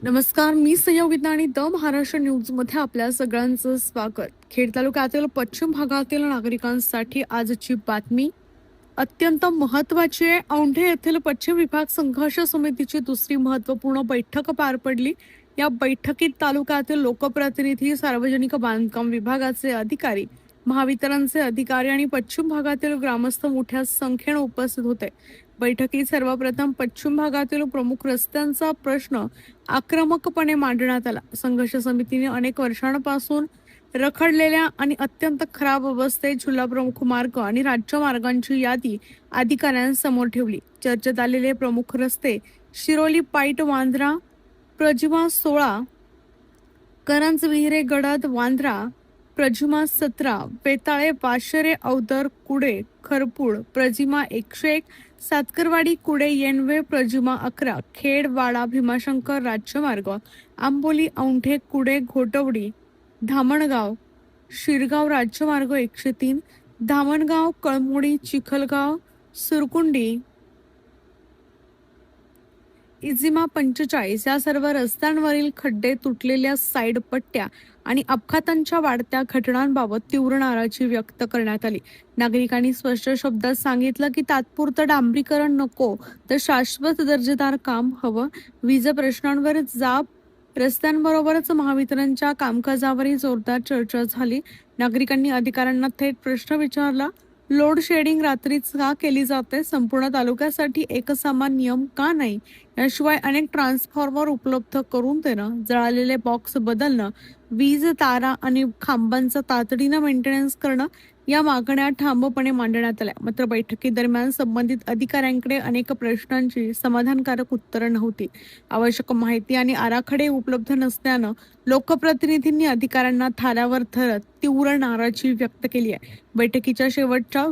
नमस्कार, मी संयोगिता आणि द महाराष्ट्र न्यूजमध्ये आपल्या सगळ्यांचं स्वागत. खेड तालुक्यातील पश्चिम भागातील नागरिकांसाठी आजची बातमी अत्यंत महत्त्वाची आहे. औंढे येथील पश्चिम विभाग संघर्ष समितीची दुसरी महत्त्वपूर्ण बैठक पार पडली. या बैठकीत तालुक्यातील लोकप्रतिनिधी, सार्वजनिक बांधकाम विभागाचे अधिकारी, महावितरणचे अधिकारी आणि पश्चिम भागातील ग्रामस्थ मोठ्या संख्येने उपस्थित होते. बैठकीत सर्वप्रथम पश्चिम भागातील प्रमुख रस्त्यांचा प्रश्न आक्रमकपणे मांडण्यात आला. संघर्ष समितीने अनेक वर्षांपासून रखडलेल्या आणि अत्यंत खराब अवस्थेत जिल्हा प्रमुख मार्ग आणि राज्य मार्गांची यादी अधिकाऱ्यांसमोर ठेवली. चर्चेत आलेले प्रमुख रस्ते शिरोली पाईट वांद्रा, प्रजिमा 16, करंजविहिरे गडद वांद्रा, प्रजिमा 17, वेताळे वाशरे औदर कुडे खरपूड, प्रजिमा 101, सातकरवाडी कुडे येनवे, प्रजिमा 11, खेड वाडा भीमाशंकर राज्यमार्ग, आंबोली औंढे कुडे घोटवडी, धामणगाव शिरगाव राज्यमार्ग 103, धामणगाव कळमोडी चिखलगाव सुरकुंडी इजिमा 45 या सर्व रस्त्यांवरील खड्डे, तुटलेल्या साईड पट्ट्या आणि अपघातांच्या वाढत्या घटनांबाबत तीव्र नाराजी व्यक्त करण्यात आली. नागरिकांनी स्पष्ट शब्दात सांगितलं की तात्पुरतं डांबरीकरण नको, तर शाश्वत दर्जेदार काम हवं. वीज प्रश्नांवर जाब, रस्त्यांबरोबरच महावितरणच्या कामकाजावरही जोरदार चर्चा झाली. नागरिकांनी अधिकाऱ्यांना थेट प्रश्न विचारला. लोड शेडिंग रात्रीच का केली जाते? संपूर्ण तालुक्यासाठी एकसमान नियम का नाही? याशिवाय अनेक ट्रान्सफॉर्मर उपलब्ध करून देणं, जळालेले बॉक्स बदलणं, वीज तारा आणि खांबांचं तातडीनं मेंटेनन्स करणं या मागण्या ठामपणे मांडण्यात आल्या. मात्र बैठकीदरम्यान संबंधित अधिकाऱ्यांकडे अनेक प्रश्नांची समाधानकारक उत्तरं नव्हती. आवश्यक माहिती आणि आराखडे उपलब्ध नसल्यानं लोकप्रतिनिधींनी अधिकाऱ्यांना थाऱ्यावर धरत तीव्र नाराजी व्यक्त केली आहे. बैठकीच्या शेवटच्या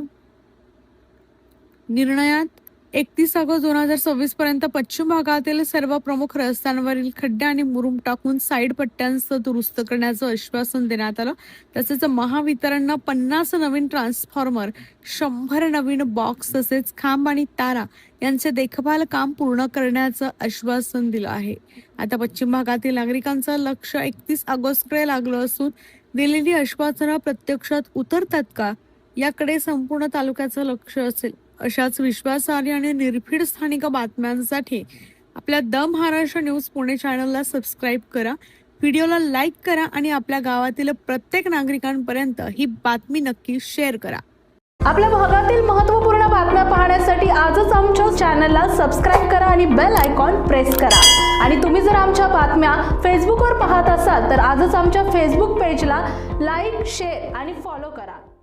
निर्णयात 31 ऑगस्ट 2026 पर्यंत पश्चिम भागातील सर्व प्रमुख रस्त्यांवरील खड्डे आणि मुरुम टाकून साईड पट्ट्यांचं दुरुस्त करण्याचं आश्वासन देण्यात आलं. तसेच महावितरणनं 50 नवीन ट्रान्सफॉर्मर, 100 नवीन बॉक्स तसेच खांब आणि तारा यांचे देखभाल काम पूर्ण करण्याचं आश्वासन दिलं आहे. आता पश्चिम भागातील नागरिकांचं लक्ष 31 ऑगस्टकडे लागलं असून दिलेली आश्वासनं प्रत्यक्षात उतरतात का याकडे संपूर्ण तालुक्याचं लक्ष असेल. अशाच विश्वासार्ह आणि निर्भीड स्थानिक बातम्यांसाठी आपल्या द महाराष्ट्र न्यूज पुणे चॅनलला सबस्क्राईब करा, व्हिडिओला लाईक करा आणि आपल्या गावातील प्रत्येक नागरिकांपर्यंत ही बातमी नक्की शेअर करा. आपल्या भागातील महत्त्वपूर्ण बातम्या पाहण्यासाठी आजच आमच्या चॅनलला सबस्क्राईब करा आणि बेल आयकॉन प्रेस करा. आणि तुम्ही जर आमच्या बातम्या फेसबुकवर पाहत असाल तर आजच आमच्या फेसबुक पेजला लाईक, शेअर आणि फॉलो करा.